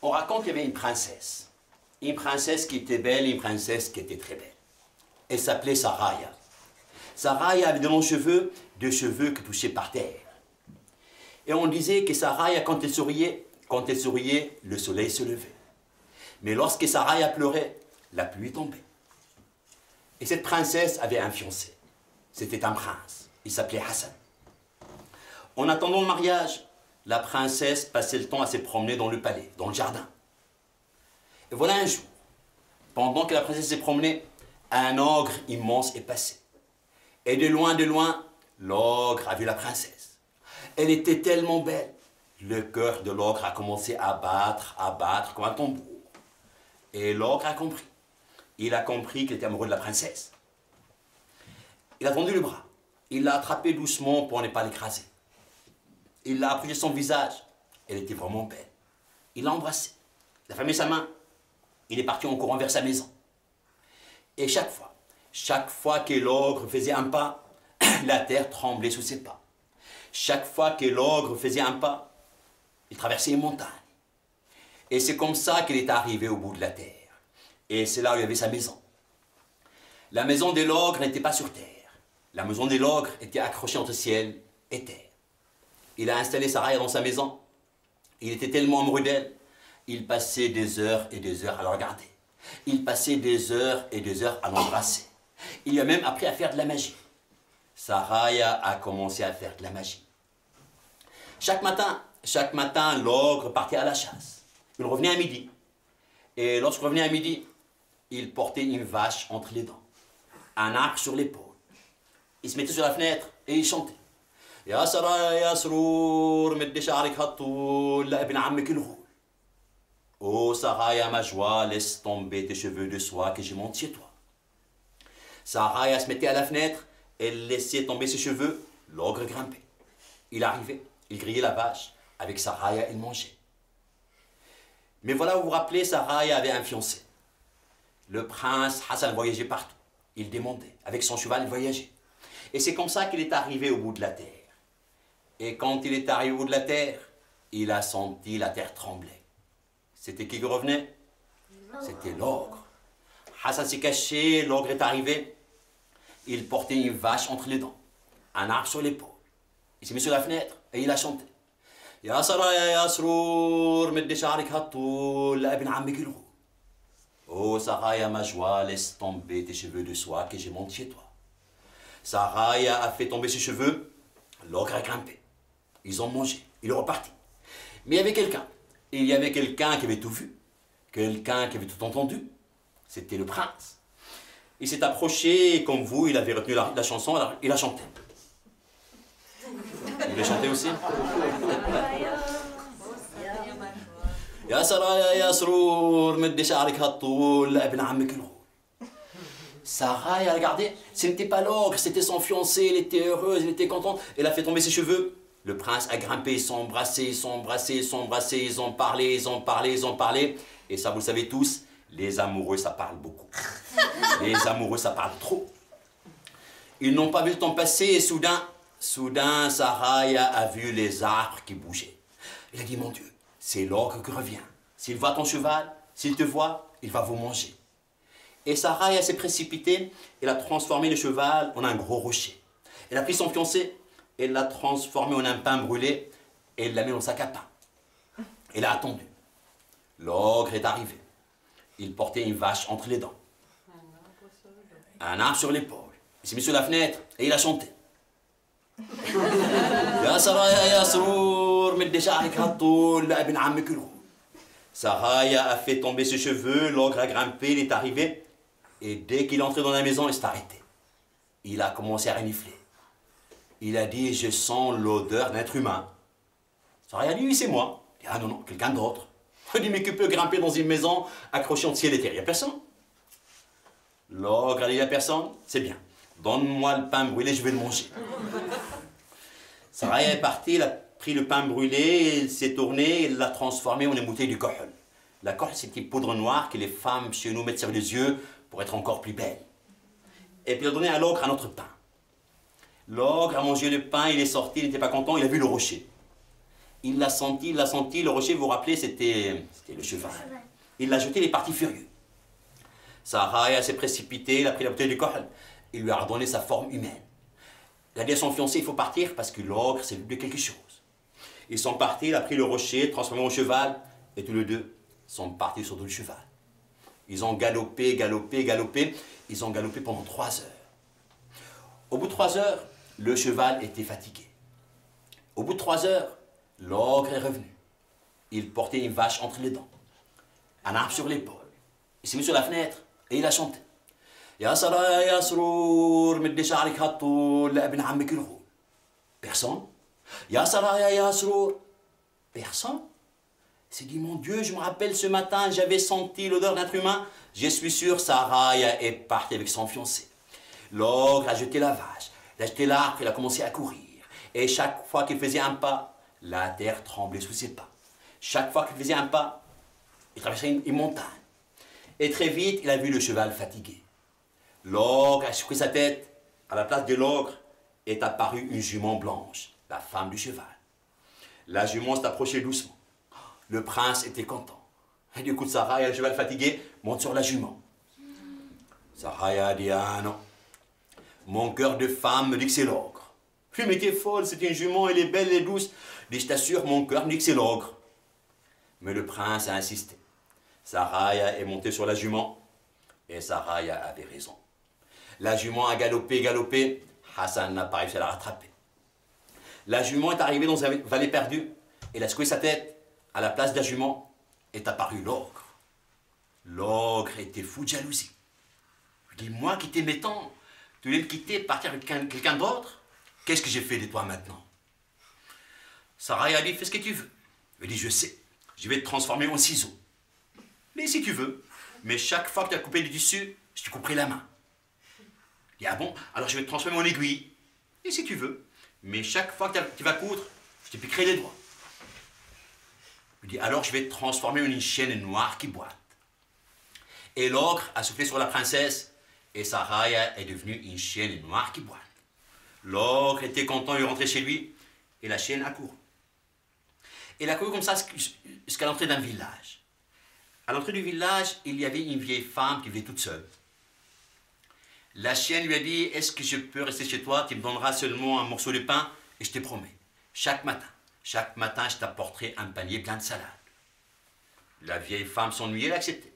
On raconte qu'il y avait une princesse. Une princesse qui était belle, une princesse qui était très belle. Elle s'appelait Saraya. Saraya avait de longs cheveux, des cheveux qui touchaient par terre. Et on disait que Saraya, quand elle souriait, le soleil se levait. Mais lorsque Saraya pleurait, la pluie tombait. Et cette princesse avait un fiancé. C'était un prince. Il s'appelait Hassan. En attendant le mariage, la princesse passait le temps à se promener dans le palais, dans le jardin. Et voilà un jour, pendant que la princesse s'est promenée, un ogre immense est passé. Et de loin, l'ogre a vu la princesse. Elle était tellement belle. Le cœur de l'ogre a commencé à battre comme un tambour. Et l'ogre a compris. Il a compris qu'il était amoureux de la princesse. Il a tendu le bras. Il l'a attrapée doucement pour ne pas l'écraser. Il l'a approché son visage. Elle était vraiment belle. Il l'a embrassée. Il a fermé sa main. Il est parti en courant vers sa maison. Et chaque fois que l'ogre faisait un pas, la terre tremblait sous ses pas. Chaque fois que l'ogre faisait un pas, il traversait une montagne. Et c'est comme ça qu'il est arrivé au bout de la terre. Et c'est là où il y avait sa maison. La maison de l'ogre n'était pas sur terre. La maison de l'ogre était accrochée entre ciel et terre. Il a installé Saraya dans sa maison. Il était tellement amoureux d'elle. Il passait des heures et des heures à la regarder. Il passait des heures et des heures à l'embrasser. Il lui a même appris à faire de la magie. Saraya a commencé à faire de la magie. Chaque matin, l'ogre partait à la chasse. Il revenait à midi. Et lorsqu'il revenait à midi, il portait une vache entre les dents, un arc sur l'épaule. Il se mettait sur la fenêtre et il chantait. Ya Saraya ya Srour, meddi sha'rik hattoul, la ibn ammek il-ghul. Oh Saraya, ma joie, laisse tomber tes cheveux de soie que je monte chez toi. Saraya se mettait à la fenêtre, elle laissait tomber ses cheveux, l'ogre grimpait. Il arrivait, il grillait la vache, avec Saraya il mangeait. Mais voilà, vous vous rappelez, Saraya avait un fiancé. Le prince Hassan voyageait partout. Il demandait, avec son cheval, il voyageait. Et c'est comme ça qu'il est arrivé au bout de la terre. Et quand il est arrivé au bout de la terre, il a senti la terre trembler. C'était qui revenait? C'était l'ogre. Hassan s'est caché, l'ogre est arrivé. Il portait une vache entre les dents, un arc sur l'épaule. Il s'est mis sur la fenêtre et il a chanté. Ya Saraya ya Srour, meddi sha'rik hattoul, la ibn ammek il-ghul. Oh Saraya, ma joie, laisse tomber tes cheveux de soie que je monte chez toi. Saraya a fait tomber ses cheveux, l'ogre a grimpé. Ils ont mangé, il est reparti. Mais il y avait quelqu'un. Il y avait quelqu'un qui avait tout vu, quelqu'un qui avait tout entendu. C'était le prince. Il s'est approché et comme vous, il avait retenu la chanson, alors il a chanté. Vous voulez chanter aussi? Ya Saraya ya Srour, meddi sha'rik hattoul, la ibn ammek il-ghul. Saraya a regardé, ce n'était pas l'ogre, c'était son fiancé, elle était heureuse, elle était contente, elle a fait tomber ses cheveux. Le prince a grimpé, ils sont embrassés, ils ont parlé. Et ça, vous le savez tous, les amoureux, ça parle beaucoup. Les amoureux, ça parle trop. Ils n'ont pas vu le temps passer et soudain, Saraya a vu les arbres qui bougeaient. Il a dit, mon Dieu, c'est l'ogre qui revient. S'il voit ton cheval, s'il te voit, il va vous manger. Et Saraya s'est précipitée, elle a transformé le cheval en un gros rocher. Elle a pris son fiancé, elle l'a transformé en un pain brûlé, et elle l'a mis dans un sac à pain. Elle a attendu. L'ogre est arrivé. Il portait une vache entre les dents, un arc sur l'épaule. Il s'est mis sur la fenêtre et il a chanté. Ya Saraya ya Srour, meddi sha'rik hattoul, la ibn ammek il-ghul. Saraya a fait tomber ses cheveux, l'ogre a grimpé, il est arrivé. Et dès qu'il est entré dans la maison, il s'est arrêté. Il a commencé à renifler. Il a dit, je sens l'odeur d'un être humain. Saraya a dit, oui, c'est moi. Il dit, ah non, quelqu'un d'autre. Il dit, mais qui peut grimper dans une maison accrochée entre ciel et terre? Il n'y a personne. L'ogre a dit, il n'y a personne, c'est bien. Donne-moi le pain brûlé, je vais le manger. Saraya est parti, il a pris le pain brûlé, il s'est tourné, il l'a transformé en une bouteille de kohl. La kohl, c'est une petite poudre noire que les femmes chez nous mettent sur les yeux pour être encore plus belles. Et puis il a donné à l'ogre un autre pain. L'ogre a mangé le pain, il est sorti, il n'était pas content, il a vu le rocher. Il l'a senti, le rocher, vous vous rappelez, c'était le cheval. Il l'a jeté, il est parti furieux. Saraya s'est précipitée, il a pris la bouteille du kohl, il lui a redonné sa forme humaine. Il a dit à son fiancé, il faut partir parce que l'ogre s'est vu de quelque chose. Ils sont partis, il a pris le rocher, transformé en cheval, et tous les deux sont partis sur le cheval. Ils ont galopé, galopé, galopé, ils ont galopé pendant 3 heures. Au bout de 3 heures, le cheval était fatigué. Au bout de 3 heures, l'ogre est revenu. Il portait une vache entre les dents, un arbre sur l'épaule. Il s'est mis sur la fenêtre et il a chanté. Ya Saraya ya Srour, meddi sha'rik hattoul, la ibn ammik al-Ghoul. Personne. Ya Saraya ya Srour. Personne. Il s'est dit, mon Dieu, je me rappelle ce matin, j'avais senti l'odeur d'un être humain. Je suis sûr, Saraya est partie avec son fiancé. L'ogre a jeté la vache, il a jeté l'arbre, il a commencé à courir. Et chaque fois qu'il faisait un pas, la terre tremblait sous ses pas. Chaque fois qu'il faisait un pas, il traversait une montagne. Et très vite, il a vu le cheval fatigué. L'ogre a secoué sa tête. À la place de l'ogre est apparue une jument blanche, la femme du cheval. La jument s'est approchée doucement. Le prince était content. Et du coup, Saraya, le cheval fatigué, monte sur la jument. Saraya a dit, ah non, mon cœur de femme me dit que c'est l'ogre. Oui, mais t'es folle, c'est une jument, elle est belle et douce. Mais je t'assure, mon cœur me dit que c'est l'ogre. Mais le prince a insisté. Saraya est montée sur la jument, et Saraya avait raison. La jument a galopé, galopé, Hassan n'a pas réussi à la rattraper. La jument est arrivée dans une vallée perdue, elle a secoué sa tête. À la place de la jument est apparu l'ogre. L'ogre était fou de jalousie. Il dit, moi qui t'aimais tant, tu voulais me quitter, partir avec quelqu'un d'autre? Qu'est-ce que j'ai fait de toi maintenant? Saraya a dit, fais ce que tu veux. Il dit, je sais, je vais te transformer en ciseau. Mais si tu veux, mais chaque fois que tu as coupé le tissu, je te couperai la main. Il dit, ah bon, alors je vais te transformer en aiguille. Et si tu veux, mais chaque fois que tu vas coudre, je te piquerai les doigts. Il dit, alors je vais te transformer en une chienne noire qui boite. Et l'ogre a soufflé sur la princesse, et Saraya est devenue une chienne noire qui boite. L'ogre était content, il est rentré chez lui, et la chienne a couru. Elle a couru comme ça jusqu'à l'entrée d'un village. À l'entrée du village, il y avait une vieille femme qui vivait toute seule. La chienne lui a dit, est-ce que je peux rester chez toi? Tu me donneras seulement un morceau de pain, et je te promets, chaque matin, je t'apporterai un panier plein de salade. La vieille femme s'ennuyait, elle a accepté.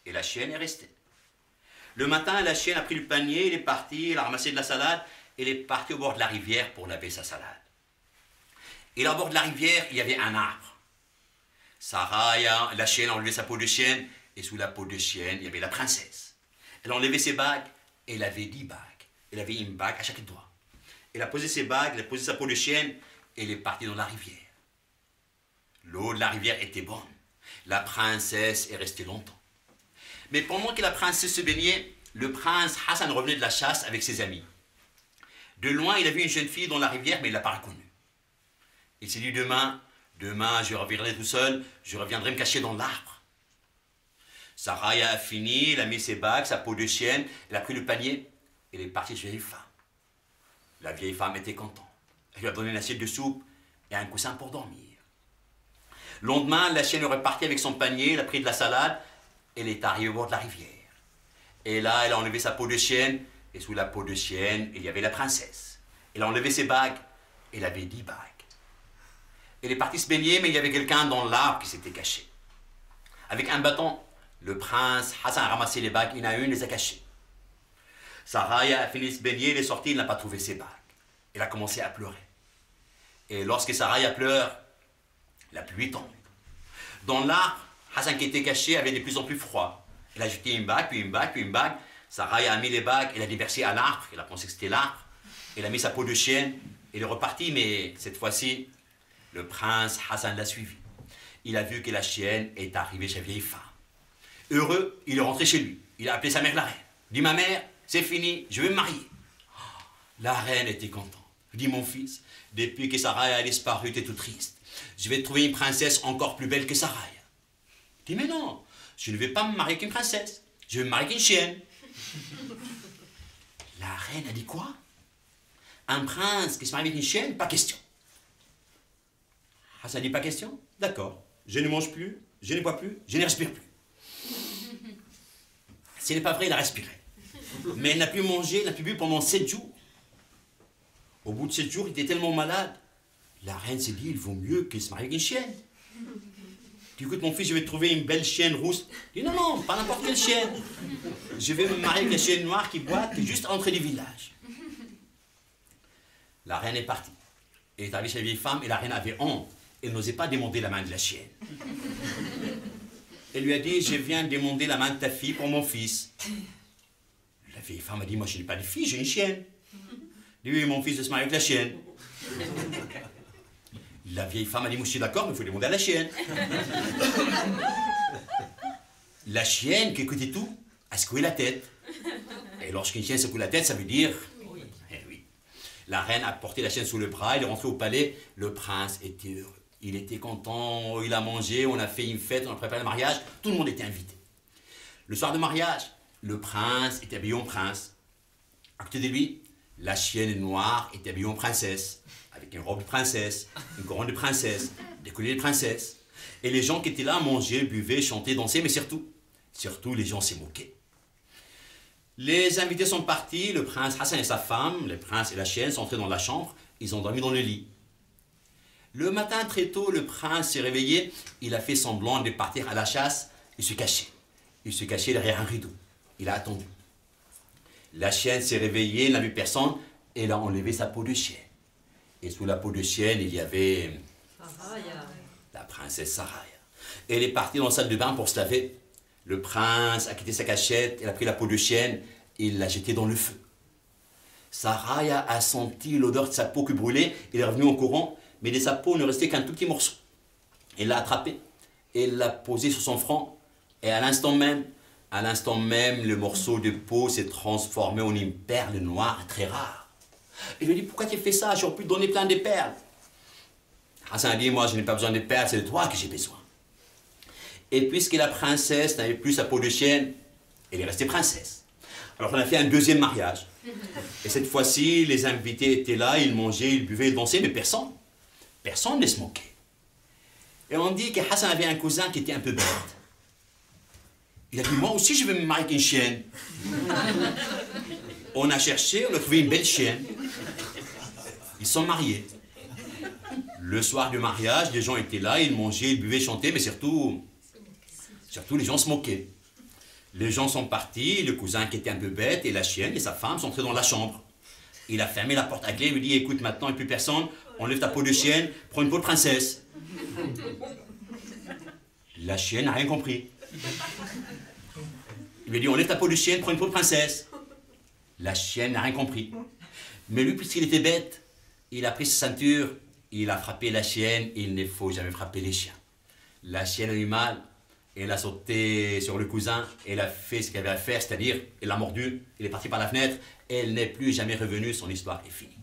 Et la chienne est restée. Le matin, la chienne a pris le panier, elle est partie, elle a ramassé de la salade, elle est partie au bord de la rivière pour laver sa salade. Et là, au bord de la rivière, il y avait un arbre. Saraya, la chienne, a enlevé sa peau de chienne, et sous la peau de chienne, il y avait la princesse. Elle a enlevé ses bagues, et elle avait 10 bagues. Elle avait une bague à chaque doigt. Elle a posé ses bagues, elle a posé sa peau de chienne, et elle est partie dans la rivière. L'eau de la rivière était bonne. La princesse est restée longtemps. Mais pendant que la princesse se baignait, le prince Hassan revenait de la chasse avec ses amis. De loin, il a vu une jeune fille dans la rivière, mais il ne l'a pas reconnue. Il s'est dit, demain, je reviendrai tout seul, je reviendrai me cacher dans l'arbre. Saraya a fini, elle a mis ses bagues, sa peau de chienne, elle a pris le panier, elle est partie chez la vieille femme. La vieille femme était contente. Elle lui a donné une assiette de soupe et un coussin pour dormir. Le lendemain, la chienne est repartie avec son panier, elle a pris de la salade, elle est arrivée au bord de la rivière. Et là, elle a enlevé sa peau de chienne, et sous la peau de chienne, il y avait la princesse. Elle a enlevé ses bagues, elle avait 10 bagues. Elle est partie se baigner, mais il y avait quelqu'un dans l'arbre qui s'était caché. Avec un bâton, le prince Hassan a ramassé les bagues une à une, les a cachées. Saraya a fini de se baigner, elle est sortie, elle n'a pas trouvé ses bagues. Elle a commencé à pleurer. Et lorsque Saraya pleure, la pluie tombe. Dans l'arbre, Hassan qui était caché avait de plus en plus froid. Elle a jeté une bague, puis une bague, puis une bague. Saraya a mis les bagues, elle a déversé à l'arbre, elle a pensé que c'était l'arbre. Elle a mis sa peau de chienne, elle est repartie, mais cette fois-ci, le prince Hassan l'a suivi. Il a vu que la chienne est arrivée chez la vieille femme. Heureux, il est rentré chez lui. Il a appelé sa mère la reine. Il dit, ma mère, c'est fini, je vais me marier. Oh, la reine était contente. Il dit, mon fils, depuis que Saraya a disparu, tu es tout triste. Je vais trouver une princesse encore plus belle que Saraya. Il dit, mais non, je ne vais pas me marier avec une princesse. Je vais me marier avec une chienne. La reine a dit quoi? Un prince qui se marie avec une chienne? Pas question. Hassan dit, pas question? D'accord. Je ne mange plus, je ne bois plus, je ne respire plus. Ce n'est pas vrai, il a respiré. Mais il n'a plus mangé, il n'a plus bu pendant 7 jours. Au bout de 7 jours, il était tellement malade. La reine s'est dit, il vaut mieux qu'il se marie avec une chienne. Tu écoutes mon fils, je vais te trouver une belle chienne rousse. Il dit, non, non, pas n'importe quelle chienne. Je vais me marier avec une chienne noire qui boite juste à l'entrée du village. La reine est partie. Elle est arrivée chez la vieille femme et la reine avait honte. Elle n'osait pas demander la main de la chienne. Elle lui a dit, je viens demander la main de ta fille pour mon fils. La vieille femme a dit, moi je n'ai pas de fille, j'ai une chienne. Elle dit, oui, mon fils veut se marier avec la chienne. La vieille femme a dit, moi je suis d'accord, mais il faut demander à la chienne. La chienne, qui écoutait tout, a secoué la tête. Et lorsqu'une chienne secoue la tête, ça veut dire... Eh oui. La reine a porté la chienne sous le bras, il est rentré au palais. Le prince était heureux. Il était content, il a mangé, on a fait une fête, on a préparé le mariage. Tout le monde était invité. Le soir de mariage, le prince était habillé en prince. À côté de lui, la chienne noire était habillée en princesse, avec une robe de princesse, une couronne de princesse, des colliers de princesse. Et les gens qui étaient là mangeaient, buvaient, chantaient, dansaient, mais surtout les gens s'y moquaient. Les invités sont partis, le prince Hassan et sa femme, le prince et la chienne sont entrés dans la chambre, ils ont dormi dans le lit. Le matin très tôt, le prince s'est réveillé, il a fait semblant de partir à la chasse, il se cachait. Il se cachait derrière un rideau, il a attendu. La chienne s'est réveillée, elle n'a vu personne, elle a enlevé sa peau de chienne. Et sous la peau de chienne, il y avait la princesse Saraya. Elle est partie dans la salle de bain pour se laver. Le prince a quitté sa cachette, il a pris la peau de chienne et il l'a jetée dans le feu. Saraya a senti l'odeur de sa peau qui brûlait, il est revenu en courant, mais de sa peau ne restait qu'un tout petit morceau. Elle l'a attrapé, elle l'a posé sur son front, et à l'instant même, le morceau de peau s'est transformé en une perle noire très rare. Il lui dit, pourquoi tu as fait ça? J'aurais pu te donner plein de perles. Hassan a dit, moi je n'ai pas besoin de perles, c'est de toi que j'ai besoin. Et puisque la princesse n'avait plus sa peau de chienne, elle est restée princesse. Alors on a fait un deuxième mariage. Et cette fois-ci, les invités étaient là, ils mangeaient, ils buvaient, ils dansaient, mais personne ne se moquait. Et on dit que Hassan avait un cousin qui était un peu bête. Il a dit, moi aussi je vais me marier avec une chienne. On a cherché, on a trouvé une belle chienne. Ils sont mariés. Le soir du mariage, les gens étaient là, ils mangeaient, ils buvaient, chantaient, mais surtout les gens se moquaient. Les gens sont partis, le cousin qui était un peu bête et la chienne et sa femme sont entrés dans la chambre. Il a fermé la porte à clé, il lui dit, écoute, maintenant il n'y a plus personne, enlève ta peau de chienne, prends une peau de princesse. La chienne n'a rien compris. Il lui a dit, enlève ta peau de chienne, prends une peau de princesse. La chienne n'a rien compris. Mais lui, puisqu'il était bête, il a pris sa ceinture, il a frappé la chienne, il ne faut jamais frapper les chiens. La chienne a eu mal, elle a sauté sur le cousin, elle a fait ce qu'elle avait à faire, c'est-à-dire, elle l'a mordu, il est parti par la fenêtre, elle n'est plus jamais revenue, son histoire est finie.